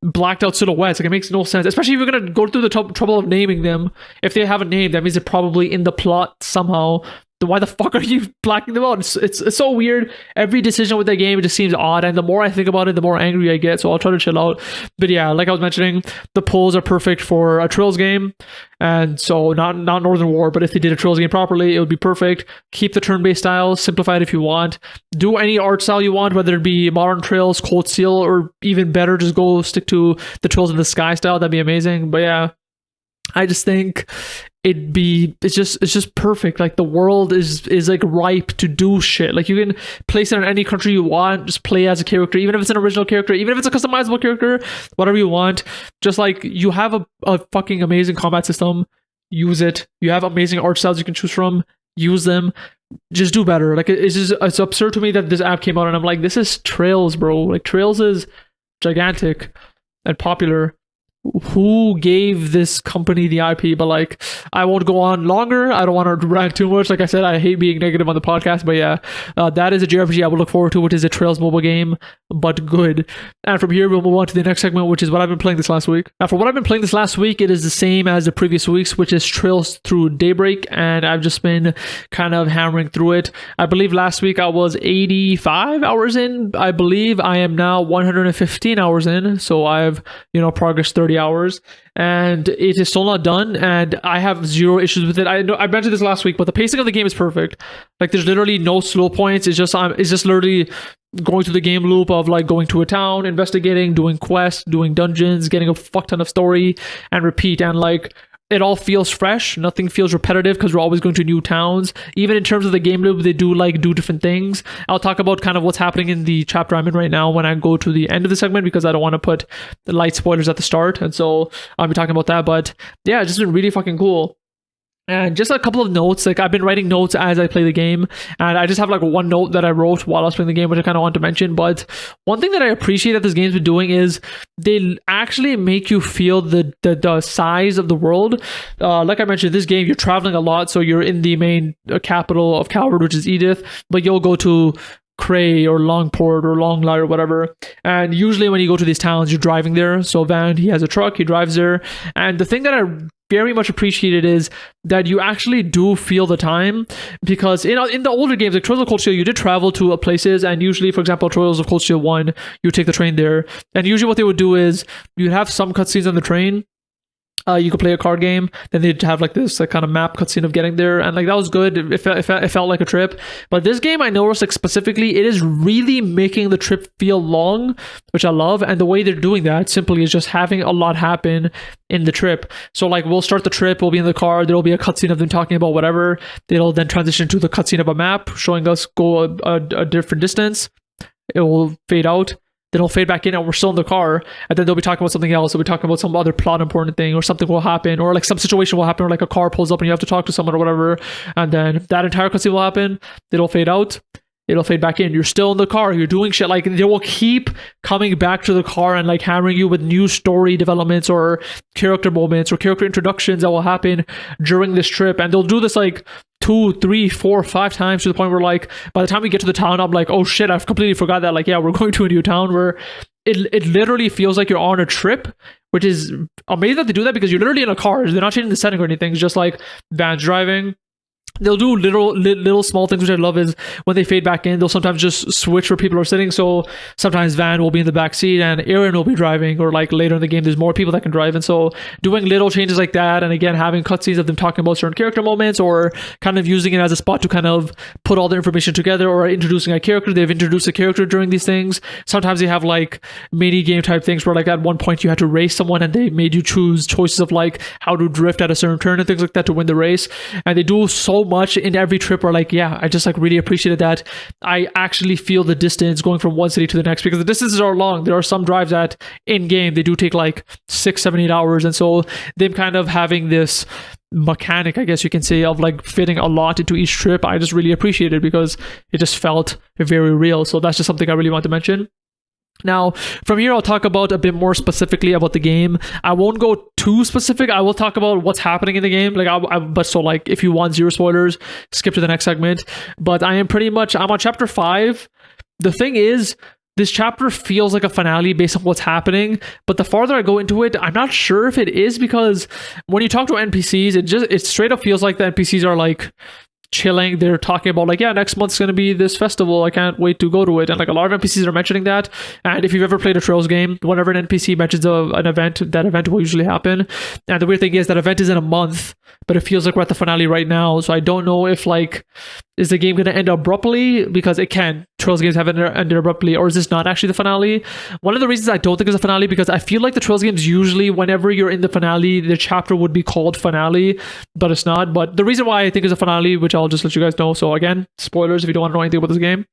blacked out silhouettes? Like, it makes no sense. Especially if you're gonna go through the trouble of naming them. If they have a name, that means they're probably in the plot somehow. Then why the fuck are you blacking them out? It's so weird. Every decision with that game, it just seems odd. And the more I think about it, the more angry I get. So I'll try to chill out. But yeah, like I was mentioning, the pulls are perfect for a Trails game. And so not Northern War, but if they did a Trails game properly, it would be perfect. Keep the turn-based style, simplify it if you want. Do any art style you want, whether it be Modern Trails, Cold Steel, or even better, just go stick to the Trails in the Sky style. That'd be amazing. But yeah, I just think it's just perfect. Like, the world is like ripe to do shit. Like, you can place it in any country you want, just play as a character, even if it's an original character, even if it's a customizable character, whatever you want. Just like, you have a fucking amazing combat system, use it. You have amazing art styles you can choose from, use them. Just do better. Like, it's absurd to me that this app came out and I'm like, this is Trails, bro. Like, Trails is gigantic and popular. Who gave this company the IP? But like, I won't go on longer. I don't want to rant too much. Like I said, I hate being negative on the podcast. But yeah, that is a JRPG I would look forward to, which is a Trails mobile game, but good. And from here, we'll move on to the next segment, which is what I've been playing this last week. Now, for what I've been playing this last week, it is the same as the previous weeks, which is Trails Through Daybreak. And I've just been kind of hammering through it. I believe last week I was 85 hours in. I believe I am now 115 hours in. So I've, progressed 30 hours, and it is still not done, and I have zero issues with it. I know I mentioned this last week, but the pacing of the game is perfect. Like, there's literally no slow points. It's just literally going through the game loop of like going to a town, investigating, doing quests, doing dungeons, getting a fuck ton of story, and repeat. And like, it all feels fresh. Nothing feels repetitive because we're always going to new towns. Even in terms of the game loop, they do different things. I'll talk about kind of what's happening in the chapter I'm in right now when I go to the end of the segment, because I don't want to put the light spoilers at the start. And so I'll be talking about that. But yeah, it's just been really fucking cool. And just a couple of notes. Like, I've been writing notes as I play the game, and I just have like one note that I wrote while I was playing the game, which I kind of want to mention. But one thing that I appreciate that this game's been doing is they actually make you feel the size of the world. Like I mentioned, this game, you're traveling a lot, so you're in the main capital of Calvard, which is Edith, but you'll go to Cray or Longport or Longlie or whatever. And usually when you go to these towns, you're driving there. So Van, he has a truck, he drives there. And the thing that I very much appreciated is that you actually do feel the time, because in the older games like Trails of Cold Steel, you did travel to places, and usually, for example, Trails of Cold Steel 1, you take the train there, and usually what they would do is you'd have some cutscenes on the train. You could play a card game, then they'd have like this kind of map cutscene of getting there, and like that was good. It felt like a trip. But this game, I noticed like specifically, it is really making the trip feel long, which I love. And the way they're doing that simply is just having a lot happen in the trip. So like, we'll start the trip, we'll be in the car, there'll be a cutscene of them talking about whatever. They'll then transition to the cutscene of a map showing us go a different distance. It will fade out. Then it'll fade back in and we're still in the car, and then they'll be talking about something else. They'll be talking about some other plot important thing, or something will happen, or like some situation will happen, or like a car pulls up and you have to talk to someone or whatever. And then that entire cutscene will happen. It'll fade out. It'll fade back in. You're still in the car. You're doing shit. Like, they will keep coming back to the car and like hammering you with new story developments or character moments or character introductions that will happen during this trip. And they'll do this like 2, 3, 4, 5 times, to the point where like by the time we get to the town, I'm like, oh shit, I've completely forgot that. Like, yeah, we're going to a new town, where it literally feels like you're on a trip, which is amazing that they do that, because you're literally in a car. They're not changing the setting or anything. It's just like Van's driving. they'll do little small things, which I love, is when they fade back in, they'll sometimes just switch where people are sitting. So sometimes Van will be in the back seat and Aaron will be driving, or like later in the game there's more people that can drive. And so doing little changes like that, and again having cutscenes of them talking about certain character moments, or kind of using it as a spot to kind of put all the information together, or introducing a character. They've introduced a character during these things. Sometimes they have like mini game type things where like at one point you had to race someone and they made you choose choices of like how to drift at a certain turn and things like that to win the race. And they do so much in every trip where like, yeah, I just like really appreciated that. I actually feel the distance going from one city to the next, because the distances are long. There are some drives that in game they do take like 6, 7, 8 hours, and so them kind of having this mechanic, I guess you can say, of like fitting a lot into each trip, I just really appreciated because it just felt very real. So that's just something I really want to mention. Now, from here, I'll talk about a bit more specifically about the game. I won't go too specific. I will talk about what's happening in the game. But so like, if you want zero spoilers, skip to the next segment. But I'm on chapter 5. The thing is, this chapter feels like a finale based on what's happening. But the farther I go into it, I'm not sure if it is, because when you talk to NPCs, it straight up feels like the NPCs are like chilling. They're talking about like, yeah, next month's gonna be this festival, I can't wait to go to it. And like a lot of NPCs are mentioning that. And if you've ever played a Trails game, whenever an NPC mentions an event, that event will usually happen. And the weird thing is that event is in a month, but it feels like we're at the finale right now. So I don't know if like, is the game going to end abruptly? Because it can. Trails games have ended abruptly. Or is this not actually the finale? One of the reasons I don't think it's a finale, because I feel like the Trails games, usually whenever you're in the finale, the chapter would be called finale, but it's not. But the reason why I think it's a finale, which I'll just let you guys know. So again, spoilers if you don't want to know anything about this game.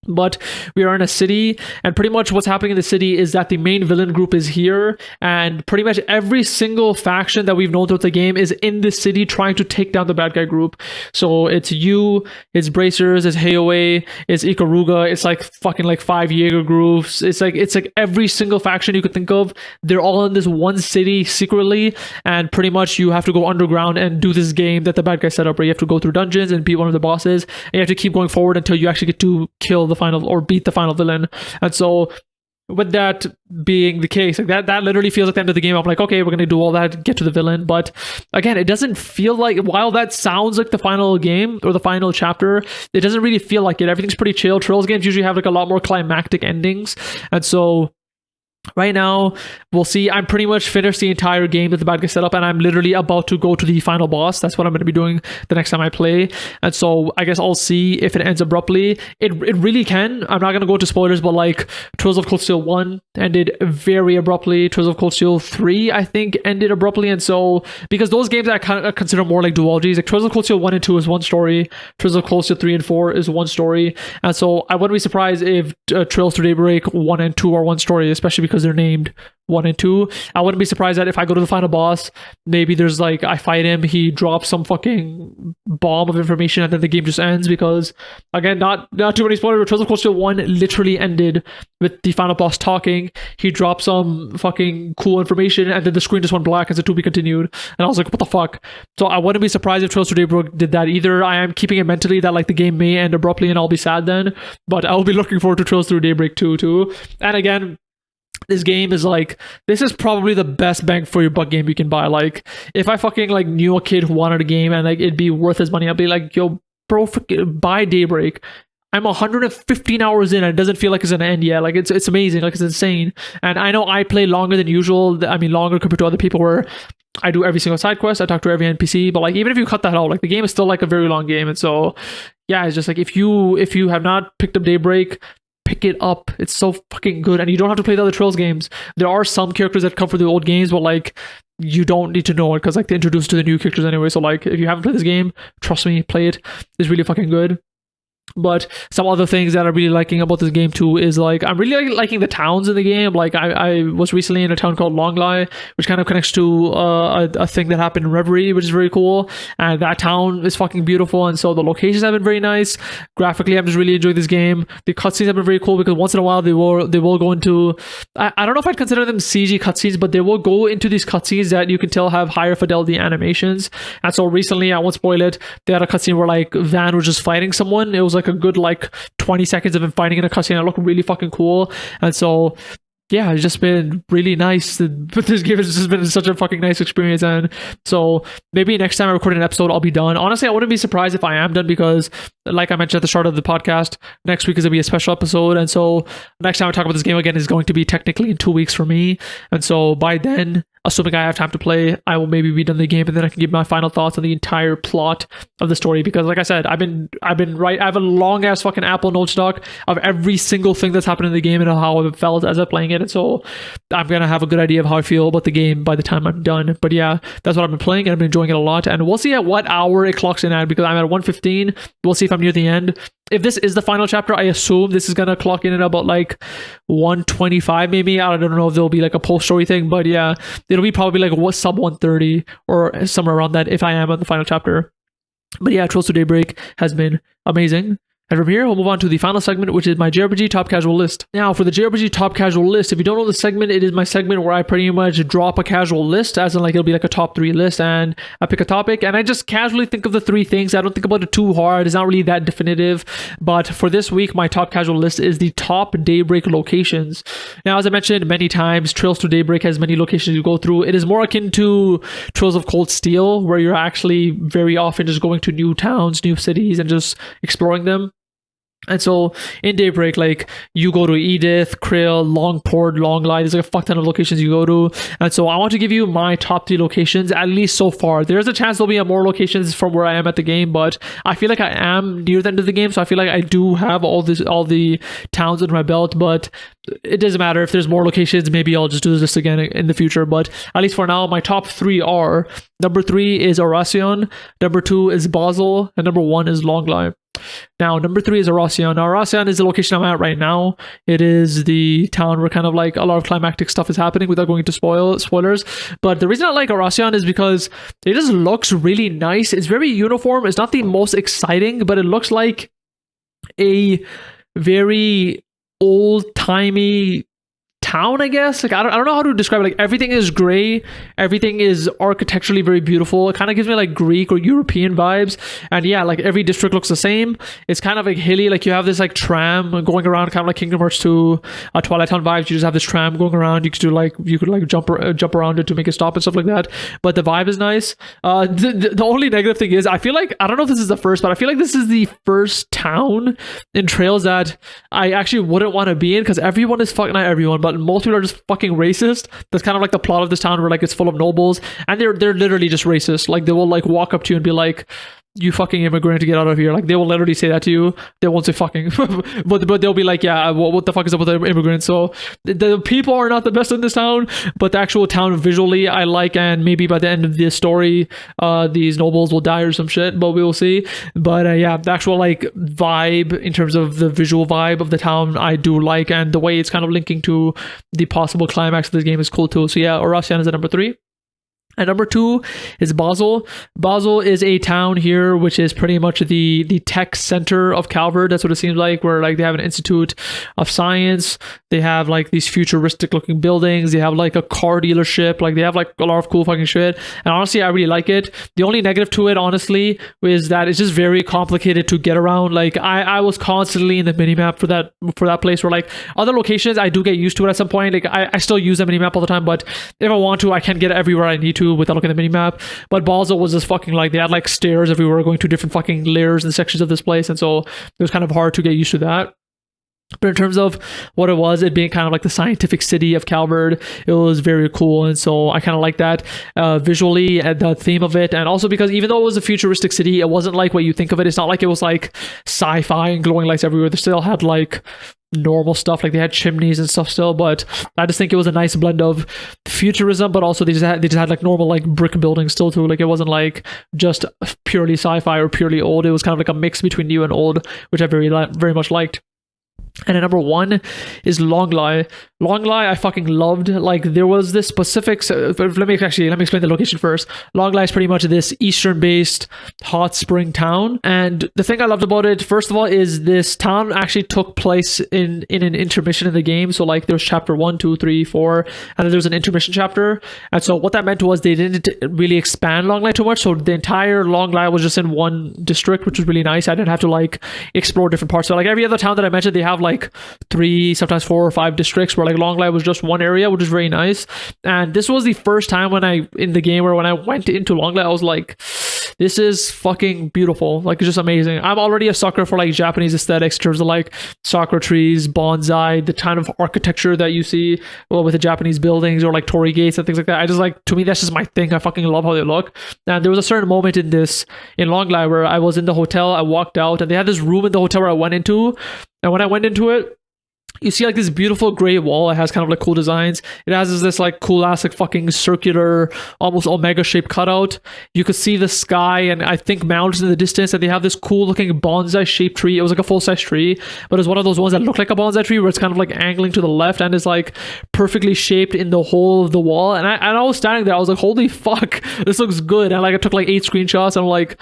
But we are in a city, and pretty much what's happening in the city is that the main villain group is here, and pretty much every single faction that we've known throughout the game is in the city trying to take down the bad guy group. So it's you, it's Bracers, it's Heyoe, it's Ikaruga, it's like fucking like 5 Jaeger groups. It's like every single faction you could think of, they're all in this one city secretly, and pretty much you have to go underground and do this game that the bad guy set up, where you have to go through dungeons and beat one of the bosses, and you have to keep going forward until you actually get to kill the final or beat the final villain. And so with that being the case, like that literally feels like the end of the game. I'm like, okay, we're gonna do all that, get to the villain. But again, it doesn't feel like, while that sounds like the final game or the final chapter, it doesn't really feel like it. Everything's pretty chill. Trails games usually have like a lot more climactic endings, and so right now, we'll see. I'm pretty much finished the entire game that the bad guy set up, and I'm literally about to go to the final boss. That's what I'm going to be doing the next time I play. And so I guess I'll see if it ends abruptly. It really can. I'm not going to go to spoilers, but like Trails of Cold Steel 1 ended very abruptly. Trails of Cold Steel 3, I think, ended abruptly. And so, because those games I kind of consider more like duologies, like Trails of Cold Steel 1 and 2 is one story. Trails of Cold Steel 3 and 4 is one story. And so I wouldn't be surprised if Trails Through Daybreak 1 and 2 are one story, especially because they're named 1 and 2. I wouldn't be surprised that if I go to the final boss, maybe there's like, I fight him, he drops some fucking bomb of information, and then the game just ends. Because again, not too many spoilers, but Trails of Cold Steel 1 literally ended with the final boss talking. He dropped some fucking cool information, and then the screen just went black and said to be continued. And I was like, what the fuck? So I wouldn't be surprised if Trails Through Daybreak did that either. I am keeping it mentally that like the game may end abruptly and I'll be sad then, but I'll be looking forward to Trails Through Daybreak 2 too. And again, this game is like, this is probably the best bang for your buck game you can buy. Like, if I fucking like knew a kid who wanted a game and like it'd be worth his money, I'd be like, yo, bro, buy Daybreak. I'm 115 hours in and it doesn't feel like it's gonna end yet. Like it's amazing, like it's insane. And I know I play longer than usual. I mean, longer compared to other people, where I do every single side quest, I talk to every NPC, but like even if you cut that out, like the game is still like a very long game. And so yeah, it's just like, if you have not picked up Daybreak, pick it up. It's so fucking good, and you don't have to play the other Trails games. There are some characters that come from the old games, but like you don't need to know it, because like they introduce to the new characters anyway. So like, if you haven't played this game, trust me, play it. It's really fucking good. But some other things that I'm really liking about this game too is like, I'm really liking the towns in the game. Like I was recently in a town called Longlai, which kind of connects to a thing that happened in Reverie, which is very cool. And that town is fucking beautiful, and so the locations have been very nice. Graphically, I'm just really enjoying this game. The cutscenes have been very cool, because once in a while they will go into, I don't know if I'd consider them CG cutscenes, but they will go into these cutscenes that you can tell have higher fidelity animations. And so recently, I won't spoil it, they had a cutscene where like Van was just fighting someone. It was like a good like 20 seconds of him fighting in a cutscene. It looked really fucking cool. And so yeah, it's just been really nice. But this game has just been such a fucking nice experience. And so maybe next time I record an episode, I'll be done. Honestly, I wouldn't be surprised if I am done because, like I mentioned at the start of the podcast, next week is going to be a special episode. And so next time I talk about this game again is going to be technically in 2 weeks for me. And so by then, assuming I have time to play, I will maybe be done the game, and then I can give my final thoughts on the entire plot of the story. Because, like I said, I've been right. I have a long ass fucking Apple Notes doc of every single thing that's happened in the game and how I felt as I'm playing it, and so I'm gonna have a good idea of how I feel about the game by the time I'm done. But yeah, that's what I've been playing, and I've been enjoying it a lot. And we'll see at what hour it clocks in at, because I'm at 1:15. We'll see if I'm near the end. If this is the final chapter, I assume this is gonna clock in at about like 1:25 maybe. I don't know if there'll be like a post story thing, but yeah, it'll be probably like what sub 1:30 or somewhere around that if I am on the final chapter. But yeah, Trails Through Daybreak has been amazing. And from here, we'll move on to the final segment, which is my JRPG Top Casual List. Now, for the JRPG Top Casual List, if you don't know the segment, it is my segment where I pretty much drop a casual list, as in like it'll be like a top 3 list, and I pick a topic, and I just casually think of the 3 things. I don't think about it too hard. It's not really that definitive. But for this week, my top casual list is the top Daybreak locations. Now, as I mentioned many times, Trails Through Daybreak has many locations you go through. It is more akin to Trails of Cold Steel, where you're actually very often just going to new towns, new cities, and just exploring them. And so in Daybreak, like you go to Edith, Krill, Longport, Longley. There's like a fuck ton of locations you go to. And so I want to give you my top 3 locations, at least so far. There's a chance there'll be more locations from where I am at the game, but I feel like I am near the end of the game. So I feel like I do have all the towns under my belt, but it doesn't matter. If there's more locations, maybe I'll just do this again in the future. But at least for now, my top 3 are: number 3 is Oracion, number 2 is Basel, and number 1 is Longley. Now, number 3 is Oracion. Now, Oracion is the location I'm at right now. It is the town where kind of like a lot of climactic stuff is happening, without going into spoilers. But the reason I like Oracion is because it just looks really nice. It's very uniform. It's not the most exciting, but it looks like a very old-timey town, I guess. Like I don't know how to describe it. Like everything is gray, everything is architecturally very beautiful. It kind of gives me like Greek or European vibes. And yeah, like every district looks the same. It's kind of like hilly. Like you have this like tram going around, kind of like Kingdom Hearts 2, Twilight Town vibes. You just have this tram going around. You could jump around it to make it stop and stuff like that. But the vibe is nice. The only negative thing is I feel like, I don't know if this is the first, but I feel like this is the first town in Trails that I actually wouldn't want to be in, because everyone is fucking, not everyone, but most people are just fucking racist. That's kind of like the plot of this town, where like it's full of nobles, and they're literally just racist. Like they will like walk up to you and be like, "You fucking immigrant, to get out of here." Like they will literally say that to you. They won't say fucking, but they'll be like, "Yeah, what the fuck is up with the immigrants?" So the people are not the best in this town, but the actual town visually I like, and maybe by the end of the story, these nobles will die or some shit, but we will see. But yeah, the actual like vibe in terms of the visual vibe of the town I do like, and the way it's kind of linking to the possible climax of this game is cool too. So yeah, Oracion is at number 3. And number 2 is Basel. Basel is a town here which is pretty much the tech center of Calvard. That's what it seems like, where like they have an institute of science. They have like these futuristic looking buildings. They have like a car dealership. Like they have like a lot of cool fucking shit. And honestly, I really like it. The only negative to it, honestly, is that it's just very complicated to get around. Like I was constantly in the minimap for that place, where like other locations I do get used to it at some point. Like I still use the minimap all the time, but if I want to, I can get everywhere I need to without looking at the minimap. But Basel was just fucking like, they had like stairs everywhere going to different fucking layers and sections of this place, and so it was kind of hard to get used to that. But in terms of what it was, it being kind of like the scientific city of Calvard, it was very cool. And so I kind of like that visually, and the theme of it. And also because even though it was a futuristic city, it wasn't like what you think of it. It's not like it was like sci-fi and glowing lights everywhere. They still had like normal stuff, like they had chimneys and stuff still, but I just think it was a nice blend of futurism, but also they just had like normal like brick buildings still too. Like it wasn't like just purely sci-fi or purely old. It was kind of like a mix between new and old, which I very much liked. And at number 1 is Longley. Longley I fucking loved. Like there was this specific, let me explain the location first. Longley is pretty much this eastern based hot spring town, and the thing I loved about it, first of all, is this town actually took place in an intermission in the game. So like there's chapter 1, 2, 3, 4, and then there's an intermission chapter. And so what that meant was they didn't really expand Longley too much, so the entire Longley was just in one district, which was really nice. I didn't have to like explore different parts. So like every other town that I mentioned, they have like 3, sometimes 4 or 5 districts where like Longlai was just one area, which is very nice. And this was the first time when I went into Longlai, I was like, this is fucking beautiful. Like, it's just amazing. I'm already a sucker for like Japanese aesthetics in terms of like sakura trees, bonsai, the kind of architecture that you see with the Japanese buildings or like torii gates and things like that. I just like, to me, that's just my thing. I fucking love how they look. And there was a certain moment in Longlai where I was in the hotel, I walked out, and they had this room in the hotel where I went into. And when I went into it, you see like this beautiful gray wall. It has kind of like cool designs. It has this like cool ass like fucking circular, almost omega shaped cutout. You could see the sky and I think mountains in the distance, and they have this cool looking bonsai shaped tree. It was like a full size tree, but it's one of those ones that look like a bonsai tree where it's kind of like angling to the left and is like perfectly shaped in the whole of the wall. And I was standing there, I was like, holy fuck, this looks good. And like I took like 8 screenshots and I'm like,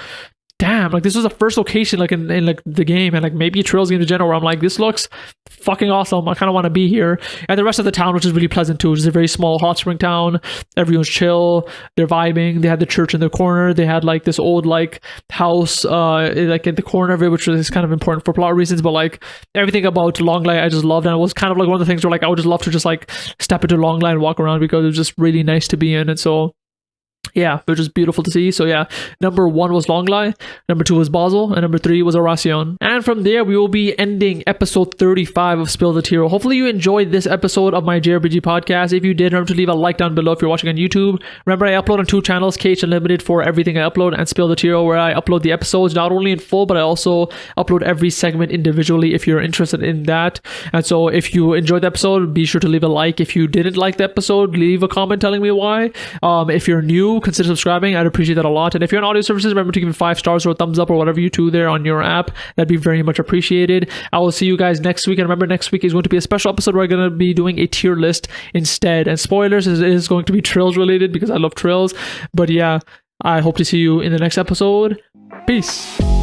damn, like this was the first location like in like the game and like maybe Trails game in general where I'm like, this looks fucking awesome. I kind of want to be here. And the rest of the town, which is really pleasant too, which is a very small hot spring town. Everyone's chill, they're vibing. They had the church in the corner. They had like this old like house like in the corner of it, which is kind of important for plot reasons. But like everything about Longlai I just loved, and it was kind of like one of the things where like I would just love to just like step into Longlai and walk around because it was just really nice to be in. And so yeah, which is beautiful to see. So yeah, number 1 was Longlai, number 2 was Basel, and number 3 was Oracion. And from there, we will be ending episode 35 of Spill the Tearal. Hopefully you enjoyed this episode of my JRPG podcast. If you did, remember to leave a like down below if you're watching on YouTube. Remember, I upload on 2 channels, KH Unlimited for everything I upload, and Spill the Tearal, where I upload the episodes not only in full, but I also upload every segment individually if you're interested in that. And so if you enjoyed the episode, be sure to leave a like. If you didn't like the episode, leave a comment telling me why. If you're new, consider subscribing. I'd appreciate that a lot. And if you're on audio services, remember to give it 5 stars or a thumbs up or whatever you do there on your app. That'd be very much appreciated. I will see you guys next week. And remember, next week is going to be a special episode where I'm going to be doing a tier list instead. And spoilers, it is going to be Trails related because I love Trails. But yeah, I hope to see you in the next episode. Peace.